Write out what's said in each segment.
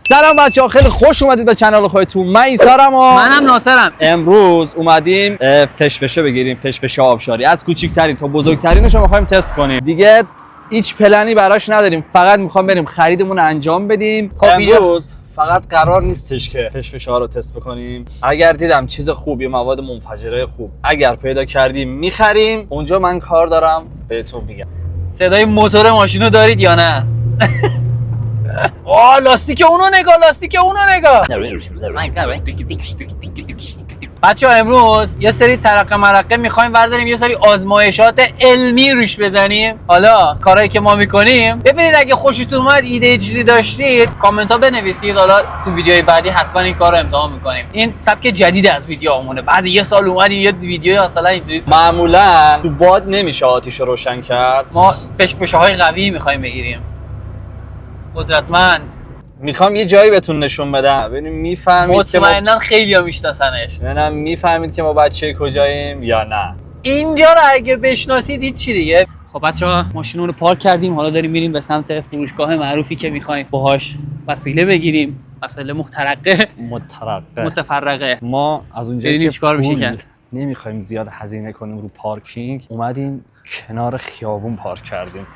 سلام بچه‌ها، خیلی خوش اومدید به کانال خودتون. من ایسارم و منم ناصرم. امروز اومدیم فشفشه بگیریم، فشفشه آبشاری. از کوچیک‌ترین تا بزرگترینش رو می‌خوایم تست کنیم. دیگه هیچ پلنی براش نداریم، فقط می‌خوام بریم خریدمون انجام بدیم. امروز فقط قرار نیستش که فشفشه ها رو تست بکنیم. اگر دیدم چیز خوبی، مواد منفجره خوب اگر پیدا کردیم می‌خریم. اونجا من کار دارم بهتون میگم. صدای موتور ماشینو دارید یا نه؟ لاستیک اونو نگاه. بچه‌ها امروز یه سری ترقه مرقه می‌خوایم برداریم، یه سری آزمایشات علمی روش بزنیم. حالا کارهایی که ما می‌کنیم ببینید، اگه خوشتون اومد، ایده چیزی داشتید کامنت‌ها بنویسید. حالا تو ویدیوهای بعدی حتما این کارو امتحان می‌کنیم. این سبک جدید از ویدیوامونه. بعد یه سال اومدیم یه ویدیو مثلا اینجوری. معمولا تو باد نمیشه آتیش رو روشن کرد. ما فشفشه‌های قوی می‌خوایم بگیریم، قدرتمند. میخوام یه جایی بهتون نشون بدم ببینیم میفهمید که مطمئنا خیلی‌ها میشناسنش. ببینم میفهمید که ما بچه کجاییم یا نه. اینجا رو اگه بشناسید هیچ دیگه. خب بچه‌ها ماشین رو پارک کردیم، حالا داریم میریم به سمت فروشگاه معروفی که می‌خوایم باهاش وسیله بگیریم، وسیله متفرقه. ما از اونجایی که چیکار میشه کرد. نمیخوایم زیاد هزینه کنیم رو پارکینگ، اومدیم کنار خیابون پارک کردیم.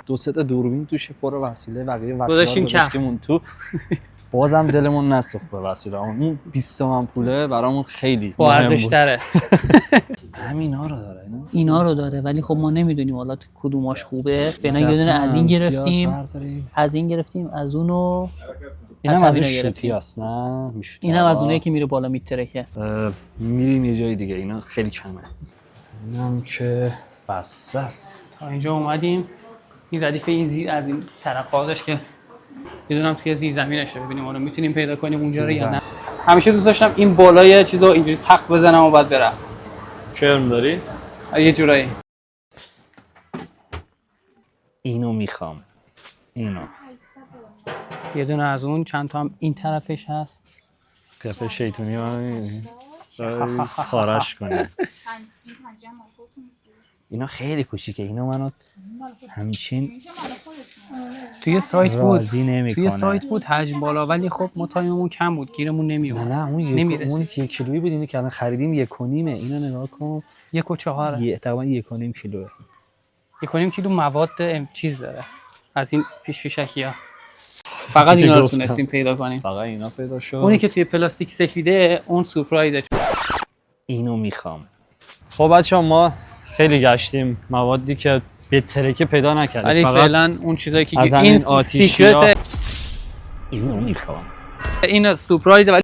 دو سه تا دوربین توش پر وسیله، بقیه وسیله رو گذاشتیم تو. بازم دلمون نسوخت به وسیله. اون 20 تومن پوله برامون خیلی با ارزش تره. همینا رو داره اینا رو داره، ولی خب ما نمیدونیم حالا کدوماش خوبه. فعلا یه دونه از این گرفتیم، از اونو. اینم از این شوتی هست، نه میشوتی. اینم از اونایی که میره بالا میترکه. میریم یه جای دیگه، اینا خیلی کمه. اینم که بس است. تا اینجا اومدیم. این ردیف این زیر از این ترقه داشت که بدونم توی زیر زمینشه، ببینیم اونو میتونیم پیدا کنیم اونجا رو یا نه. همیشه دوست داشتم این بالای چیزو اینجوری تق بزنم و بعد برم. کرم داری؟ یه جورایی. اینو میخوام. اینو. یه دونه از اون، چند تا هم این طرفش هست. قفل شیطونی ها خارش کنه. اینا خیلی کوچیکه. اینو منو همچین توی سایت بود حجم بالا، ولی خب ما تایممون کم بود، گیرمون نمیومد. نه اون اون 1 کیلویی بود. اینو که الان خریدیم 1.5. اینو نگاه کن، 1.4 تقریبا 1.5 کیلوه. 1.5 کیلو مواد چیز داره از این فیشفشکی‌ها. فقط اینا رو تونستیم پیدا کنیم. فقط اینا پیدا شد. اونی که توی پلاستیک سفیده اون سورپرایزه. اینو میخوام. خب بچه‌ها ما خیلی گشتیم، موادی که به ترکه پیدا نکردیم، ولی فعلا اون چیزایی که این سیکرت. اینو میخوام. این سورپرایزه، ولی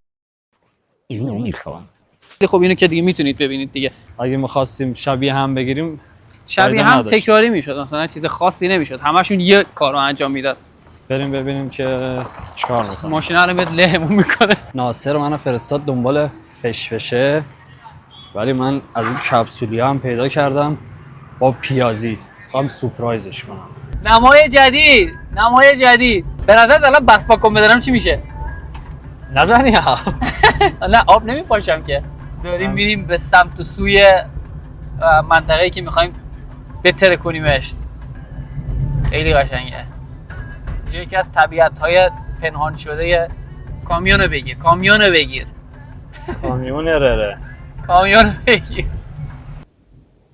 اینو میخوام. خب اینو که دیگه میتونید ببینید دیگه. اگه می‌خواستیم شبیه هم بگیریم، شبیه هم تکراری میشد، مثلا چیز خاصی نمیشد، همشون یه کارو انجام میداد. بریم ببینیم که چیکار میکنه. ماشینا رو میاد لهمون میکنه. ناصر منو فرستاد دنبال فشفشه، ولی من از این کپسولی هم پیدا کردم با پیازی. میخوام سورپرایزش کنم. نمای جدید. به نظر الان بخفاکم بدارم چی میشه؟ نزنی ها. نه آب نمیپاشم که. داریم میریم به سمت و سوی منطقه‌ای که میخوایم بهتر کنیمش. خیلی قشنگه. اینجا یکی از طبیعت‌های پنهان شده. کامیونو بگیر. کامیونو بگیر.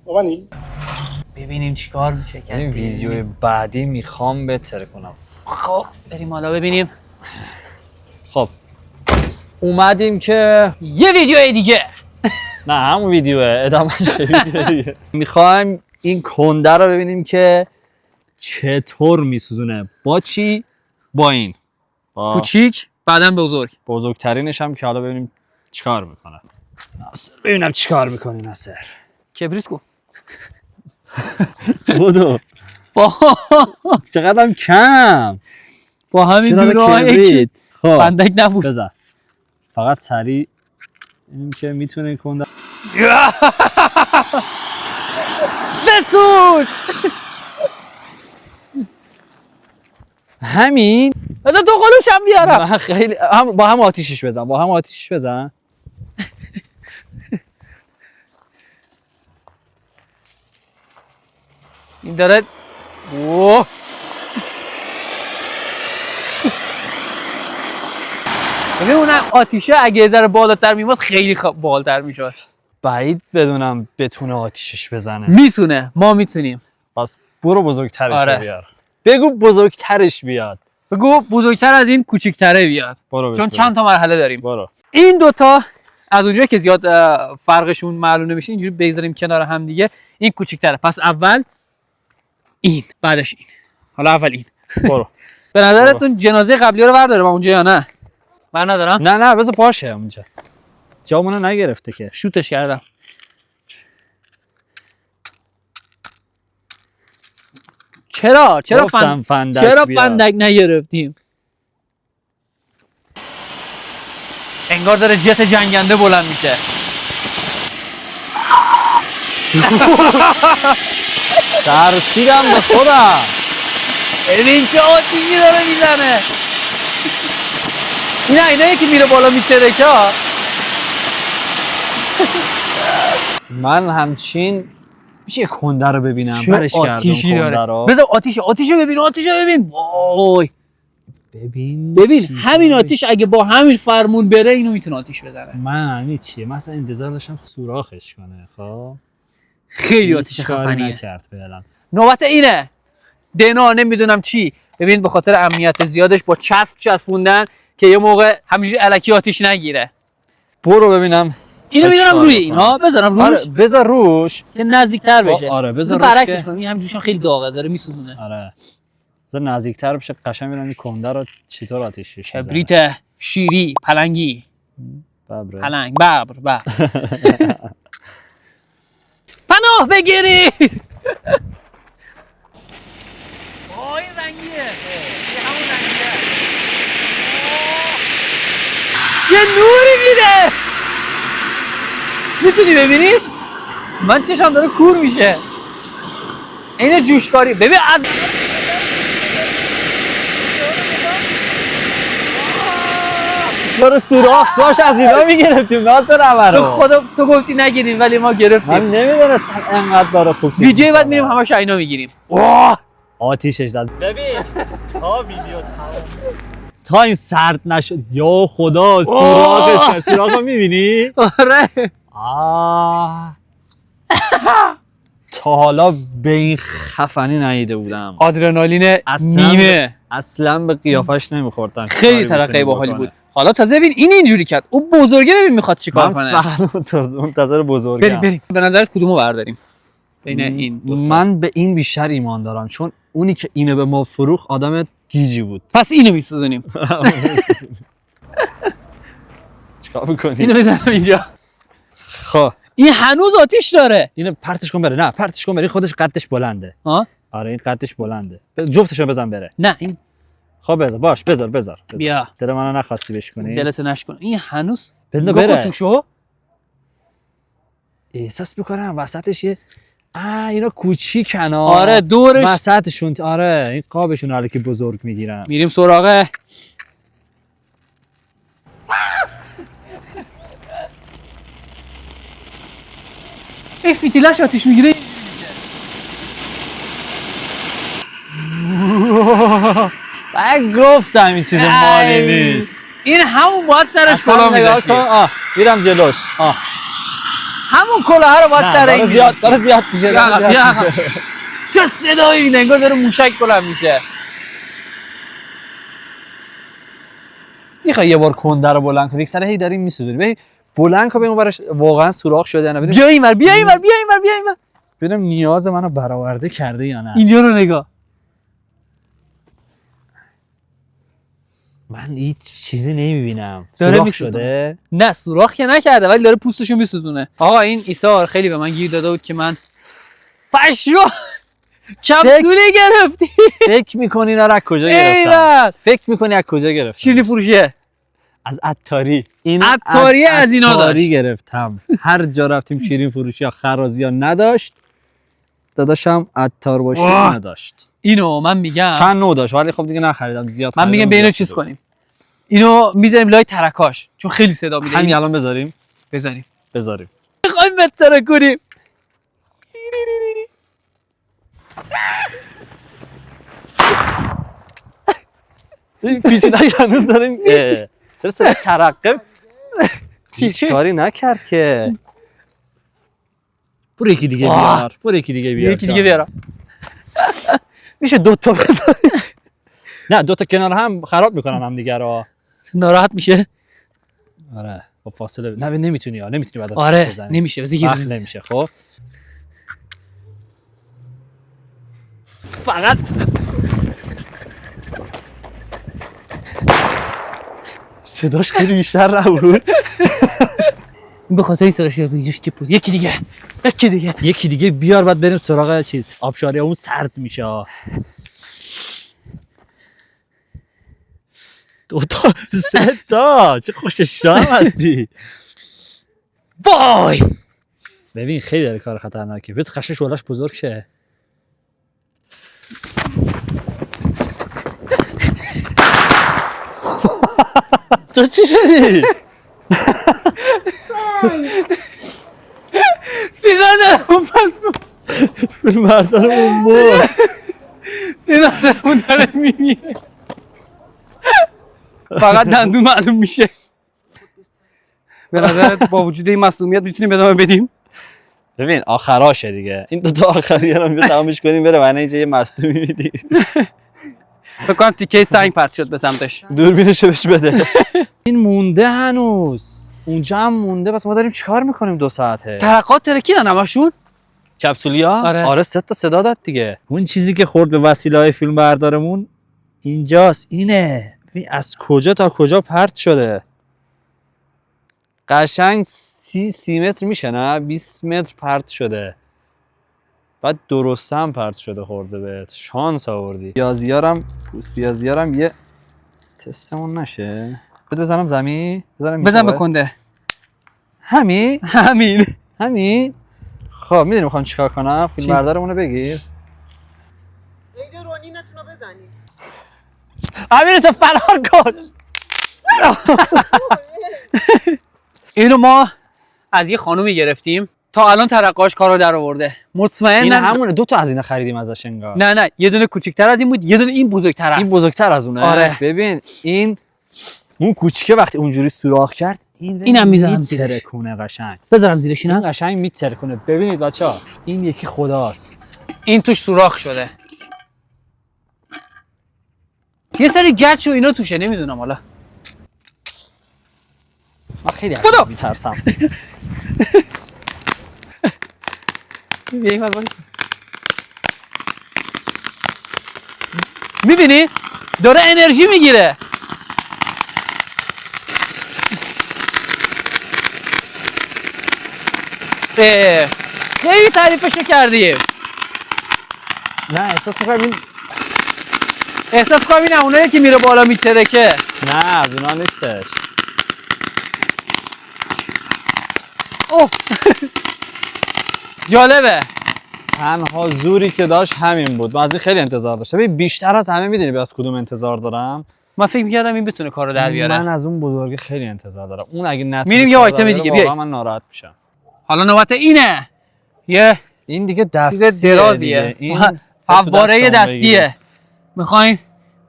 اومدی؟ ببینیم چیکار میشه کرد. این ویدیو بعدی میخوام بهتر کنم. خب بریم حالا ببینیم. خب اومدیم که یه ویدیو دیگه. نه همون ویدیوه، ادامه‌ش ویدیو دیگه. میخوایم این کنده رو ببینیم که چطور میسوزونه. با چی؟ با این. کوچیک بعداً بزرگ. بزرگترینش هم که حالا ببینیم چیکار میکنه. ناصر ببینم چیکار میکنی ناصر. کبریت کن. بودو. چقدرم کم. با همین دورایی خب فندک نبود. بزن. فقط سریع اینیم که میتونه کنده. بسوز. همین. بذار دو قلوشم بیارم. من خیلی با هم آتیشش بزن. این داره. اوه. ببین اون آتیشه اگه یه ذره بالاتر میماد خیلی بالاتر میشد. بعید بدونم بتونه آتیشش بزنه. میتونه، ما میتونیم. پس برو بزرگترش آره. بیار. بگو بزرگترش بیاد. بگو بزرگتر از این کوچیک‌تره بیاد. برو چون چند تا مرحله داریم. برو. این دوتا از اونجایی که زیاد فرقشون معلوم نمیشه اینجوری بگذاریم کنار هم دیگه. این کوچیک‌تره. پس اول این، بعدش این. حالا اول این. برو. به نظرتون جنازه قبلی رو برداره من اونجا یا نه؟ من ندارم. نه بذار پاشه اونجا. جامونو نگرفته که. شوتش کردم. چرا فندک نگرفتیم؟ انگار داره جت جنگنده بلند میشه. ترسیدم به خودم. ببین چه آتیشی داره میزنه. اینایی که میره بالا میترکه ها. من همچین میشه یه کنده رو ببینم. چه برش کردم آتیشی کنده داره. رو. بذار آتیشو ببین. وای. ببین همین آتیش اگه با همین فرمون بره اینو میتونه آتیش بزنه. من همین چیه؟ مثلا انتظار داشتم سوراخش کنه. خب خیلی آتیش خفنیه. نکرد فعلا. نوبت اینه. دنا نمیدونم چی. ببین به خاطر امنیت زیادش با چسب چسبوندن که یه موقع همینجوری الکی آتیش نگیره. برو ببینم. اینو میذارم روی اینها بذارم روش. آره بذار روش که نزدیکتر بشه. آره بذار برعکسش کنم. این همینجوریش خیلی داغه داره میسوزونه. آره بذار نزدیکتر بشه قشنگ ببینم این کنده رو چطور آتیشش میزنه. کبریت شیری پلنگی ببره. پلنگ ببر پناه بگیرید. اوه این رنگیه. این همون رنگیه. چه نوری میده. میتونی ببینیش؟ من چشم داره کور میشه. این جوشکاری. ببین برو سوراخ باش از اینا میگرفتیم ناصر عمرو. خدا تو گفتی نگیریم ولی ما گرفتیم. من نمیدونستم انقدر برای خوب ویدیوی بعد میریم همش اینا میگیریم. آتیشش داد. ببین تا ویدیو تمام تا این سرد نشد. یا خدا سوراخو میبینی؟ آره. تا حالا به این خفنی ندیده بودم. آدرنالین نیمه. اصلا به قیافش نمیخوردم. خیلی ترقی باحالی بود. حالا تازه ببین این اینجوری کرد. اون بزرگه ببین میخواد چیکار کنه. من فقط منتظر بزرگم. بریم. به نظرت کدومو برداریم؟ بین این دو تا. من به این بیشتر ایمان دارم چون اونی که اینو به ما فروخت آدم گیجی بود. پس اینو میسوزونیم. چیکار می‌کنی؟ اینو بزنم اینجا. خب این هنوز آتیش داره. اینو پرتش کن بره. نه پرتش کن بره. خودش قدش بلنده. آره این قدش بلنده. جفتشو بزن بره. نه این خب بذار. بیا. دل منو نخواستی بشکنی. دلتو نشکن. این هنوز بره. توشو احساس میکنم وسطش یه اینا کوچیکن. آره دورش وسطشون. آره این قابشون حالا که بزرگ میگیرن. میریم سراغه. این فیتیلش آتیش میگیره. من گفتم این چیز مالی نیست. این همون باید سرش کلاه میذاشتی. میرم جلوش. همون کلاه رو باید سر این داره زیاد میشه. چه صدایی میده انگار داره موشک بلند میشه. میخوای یه بار کنده رو بلند کنی؟ یک سر هی داریم میسوزونی. ببین بلند کن ببین برش واقعا سوراخ شده یا نه. بیا اینور. ببینم نیاز منو برآورده کرده یا نه. اینجا رو نگاه. من هیچ چیزی نمیبینم. داره سوراخ میسوزونه. شده؟ نه سوراخ که نکرده ولی داره پوستشو میسوزونه. آقا این ایثار خیلی به من گیر داده بود که من پشمو کپسولی گرفتی. فکر میکنی اینا رو از کجا گرفتم؟ فکر میکنی از کجا گرفتم؟ شیرینی فروشیه. از عطاری. عطاری از اینا داشت. عطاری گرفتم. هر جا رفتیم شیرین فروشی یا خرازی ها نداشت. داداشم عطار باشی نداشت. اینو من میگم چند نوع داشت ولی خب دیگه نخریدم زیاد. من میگم به اینو چیز کنیم. اینو میذاریم لای ترکاش چون خیلی صدا میده. همین الان بذاریم. میخوایم بتره کنیم. این فیتیلک هنوز داریم. چرا صدا ترقب چی؟ کاری نکرد که. برو یکی دیگه بیار. برو یکی دیگه بیار. یکی دیگه بیارم. میشه دو تا بذاری؟ نه دو تا کنار هم خراب میکنن هم دیگه رو. ناراحت میشه. آره با فاصله نه نمیتونی بعد آره بزنی. نمیشه بذار نمیشه خب. فقط صداش خیلی بیشتر نبود. به خاطر این صداش اینجاش که بود. یکی دیگه بیار بعد بریم سراغ چیز آبشاری اون سرد میشه. دو تا سه تا چه خوششتم هستی. وای ببین خیلی داره کار خطرناکه. بس خشه شعله‌اش بزرگ شه. تو چی شدی؟ فیلم پس مردانمون مرد. فیلم داره میمیره. فقط دندون معلوم میشه. به نظرت با وجود این مسئولیت میتونیم ادامه بدیم؟ ببین آخراشه دیگه. این دو تا آخری رو بیا تمامش کنیم بره و اینجا یه مصدومی میدی. فکر کنم تیکه سنگ پرت شد به سمتش. دوربینشو بهش بده. این مونده هنوز. اونجا هم مونده. بس ما داریم چیکار میکنیم 2 ساعته؟ ترقات ترکیدن همشون؟ کپسولیا؟ آره 3 تا صدا داد دیگه. اون چیزی که خورد به وسیله‌های فیلم بردارمون اینجاست. اینه. ببین از کجا تا کجا پرت شده. قشنگ 30 متر میشه نه 20 متر پرت شده. بعد درست هم پرت شده خورده بهت. شانس آوردی. پوست پیازیارم یه تستمون نشه. بده بزنم زمین. بزن بکنده. همین. خب میدونی میخوام چیکار کنم؟ فیلم چی؟ بردارمونو بگیر. عید رونی نتونو بزنی. امیر تو فرار کن. اینو ما از یه خانومی گرفتیم تا الان ترقاش کارو در آورده. مطمئنم این همونه. 2 تا از اینا خریدیم ازش انگار. نه یه دونه کوچیک‌تر از این بود، یه دونه این بزرگتر است. این بزرگتر از اونه. آره. ببین این اون کوچیکه وقتی اونجوری سوراخ کرد اینم میذارم زیرش. میترکونه قشنگ. بذارم زیرش اینا. این قشنگ میترکونه. ببینید بچه‌ها این یکی خداست. این توش سوراخ شده. یه سری گچ و اینا توشه نمیدونم حالا. من خیلی خدا! میترسم. میبینی؟ داره انرژی میگیره. خیلی تعریفشو کردیم. نه احساس می‌کنم این اونایی که میره بالا میترکه. نه از اونا نیستش. اوه جالبه. تنها زوری که داشت همین بود. من از این خیلی انتظار داشتم. ببین بیشتر از همه میدونی از کدوم انتظار دارم؟ من فکر می‌کردم این بتونه کارو در بیاره. من از اون بزرگ خیلی انتظار دارم. اون اگه نتونه میریم یه آیتم دیگه بیای. من ناراحت میشم. حالا نوبت اینه. یه این دیگه چیز دستیه. درازیه. این فواره دستیه. میخوایم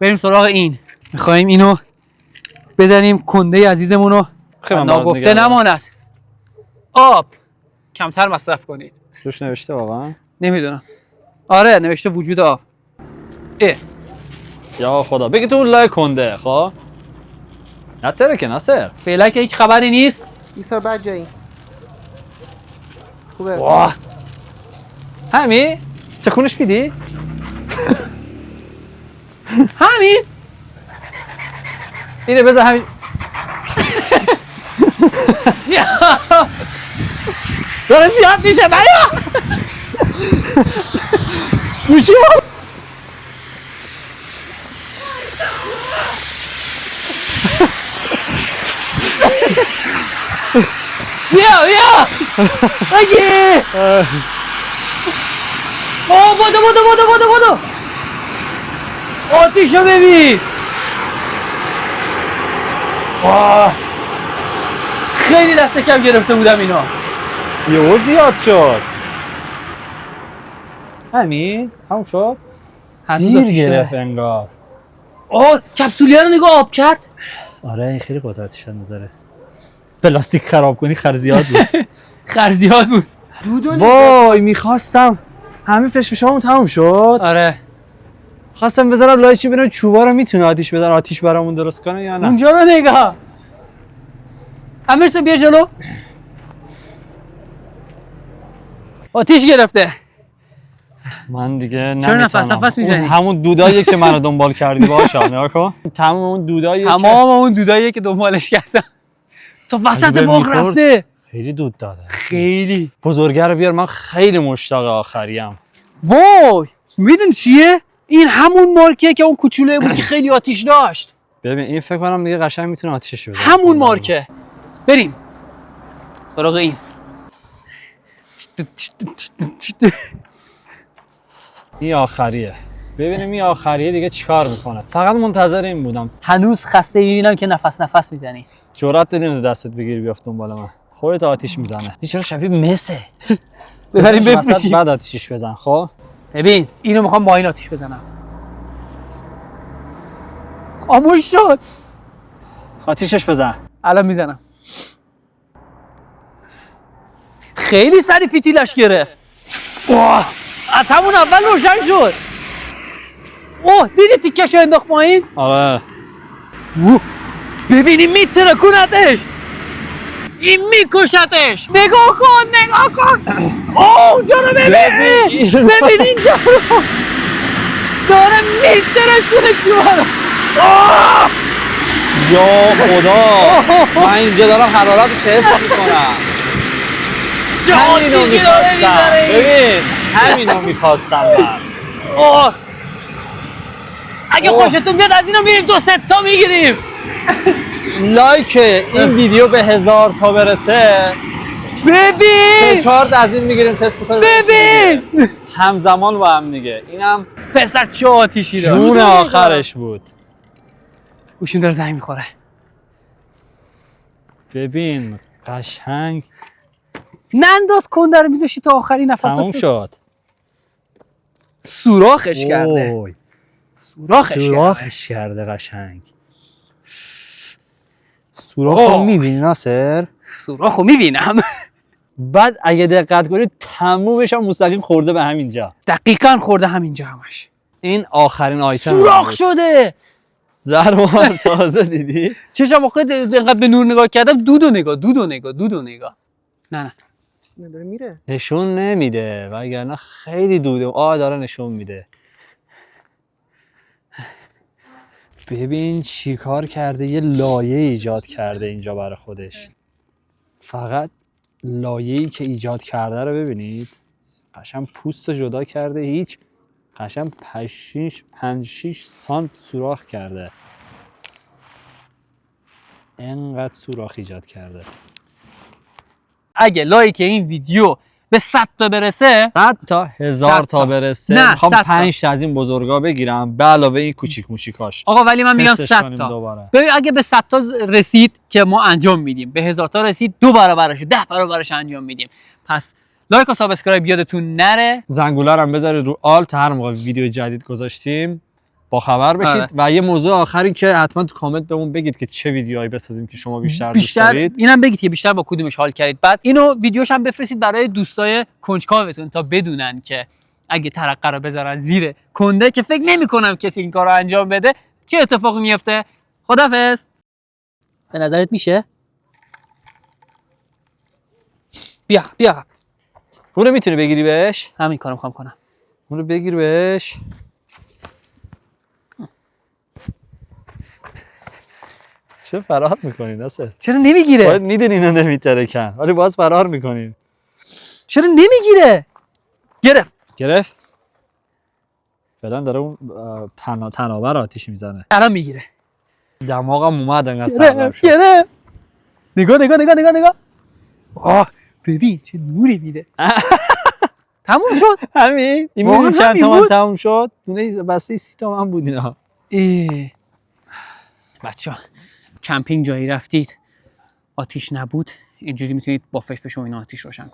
بریم سراغ این. میخوایم اینو بزنیم کنده عزیزمون رو ناگفته نماند. آب کمتر مصرف کنید. روش نوشته واقعا؟ نمیدونم. آره نوشته وجود آب. یا خدا بگی تو لای کنده خب نتره که ناصر فعلا که هیچ خبری نیست. ایسا بعد جایی. خوبه. واه همی چکونش میدی؟ همین اینه بذار همین داره زیاد میشه بیا گوشی بیا اگه بودو آتیشو ببین. خیلی دست کم گرفته بودم اینا. یهو زیاد شد. همین؟ همون شد؟ دیر گرفت انگار. کپسولیا رو نگاه آب کرد. آره این خیلی قدرتش میذاره. پلاستیک خراب کنی خر زیاد بود. خر زیاد بود. وای میخواستم همه فشفشامون تموم شد. آره خواستم بذارم لای چی ببینم چوبا رو میتونه آتیش برامون درست کنه یا نه. اونجا رو نگاه. امیرسون بیا جلو. آتیش گرفته. من دیگه نمیتونم. چرا نفس میزنی؟ همون دوداییه که منو دنبال کردی باشه نگاه کن. تمام اون دوداییه که دنبالش کردم. تو وسط اگه باغ می‌خورد. رفته. خیلی دود داده. خیلی. بزرگه رو بیار من خیلی مشتاق آخریم. وای میدون چیه؟ این همون مارکه که اون کوچولوی بود که خیلی آتیش داشت. ببین این فکر کنم دیگه قشنگ میتونه آتیشش بزنه. همون مارکه. بریم سراغ این. این آخریه. ببینیم این آخریه دیگه چیکار میکنه. فقط منتظر این بودم. هنوز خسته میبینم که نفس میزنی. جرأت دادی دستت بگیری بیافت دنبال من. خودت آتیش میزنه. این چرا شبیه مسه. ببریم بفروشیم. بعد آتیشش بزن. خب ببین اینو میخوام با این آتیش بزنم. خاموش شد. آتیشش بزن. الان میزنم. خیلی سری فیتیلش گرفت. اوه از همون اول روشن شد. اوه دیدی تیکشو انداخت پایین؟ آره. ببینی میترکونتش. این میکشتش. نگاه کن. اوه اونجا رو ببین اینجا رو. داره میترکونه چیوارو. یا خدا من اینجا دارم حرارتش حس میکنم. همینو میخواستم. ببین همینو میخواستم من. اگه خوشتون بیاد از اینو میریم 2 تا میگیریم. لایک این ویدیو به 1000 تا برسه ببین 4 از این میگیریم تست میکنیم. ببین همزمان با هم دیگه. اینم پسر چه آتیشی داره. جون آخرش بود. گوشیم داره زنگ میخوره. ببین قشنگ ننداز کنده رو میذاشی تا آخری نفس. تموم شد. سوراخش کرده. اوی. سوراخش کرده قشنگ. سوراخو میبینی ناصر؟ سوراخو میبینم. بعد اگه دقت کنید تمومش هم مستقیم خورده به همینجا. دقیقاً خورده همینجا همش. این آخرین آیتم سوراخ شده. زرمار تازه دیدی؟ چشم آخه اینقدر به نور نگاه کردم. دودو نگاه. نه داره میره. نشون نمیده وگرنه خیلی دوده. داره نشون میده. ببین چی کار کرده. یه لایه ایجاد کرده اینجا برای خودش. فقط لایه‌ای که ایجاد کرده رو ببینید. قشنگ پوست جدا کرده. هیچ قشنگ 5-6 سانت سوراخ کرده. انقدر سوراخ ایجاد کرده. اگه لایک این ویدیو به 100 تا برسه 100 تا 1000 تا برسه نه، میخوام 100 تا. 5 تا از این بزرگا بگیرم به علاوه این کوچیک موچیکاش. آقا ولی من میگم تستش 100 کنیم تا. دوباره. ببین اگه به 100 تا رسید که ما انجام میدیم، به 1000 تا رسید 2 برابرش 10 برابرش انجام میدیم. پس لایک و سابسکرایب یادتون نره. زنگوله رو هم بذارید رو آل تا هر موقع ویدیو جدید گذاشتیم با خبر بشید. آره. و یه موضوع آخری که حتما تو کامنت بهمون بگید که چه ویدیوهایی بسازیم که شما بیشتر دوست دارید. اینم بگید که بیشتر با کدومش حال کردید. بعد اینو ویدیوش هم بفرستید برای دوستای کنجکاوتون تا بدونن که اگه ترقه رو بذارن زیر کنده که فکر نمی‌کنم کسی این کارو انجام بده چه اتفاقی میفته. خدافظ. به نظرت میشه؟ بیا اون رو میتونی بگیری بهش؟ همین کارو میخوام کنم. اون رو بگیر بهش. چه فرار میکنی ناصر؟ چرا نمیگیره؟ باید میدین اینو نمیترکن ولی باز فرار میکنین. چرا نمیگیره؟ گرفت؟ فعلا داره اون تناور آتیش میزنه. الان میگیره. دماغم اومد انقدر سردم شد. گرفت. نگاه. ببین چه نوری میده. تموم شد. همین؟ این واقعا میدونی چند همین تومن بود؟ تموم شد؟ دونه بسته 30 تومن بود اینا. بچه‌ها کمپینگ جایی رفتید آتیش نبود اینجوری میتونید با فشفش و اینا آتیش روشن کنید.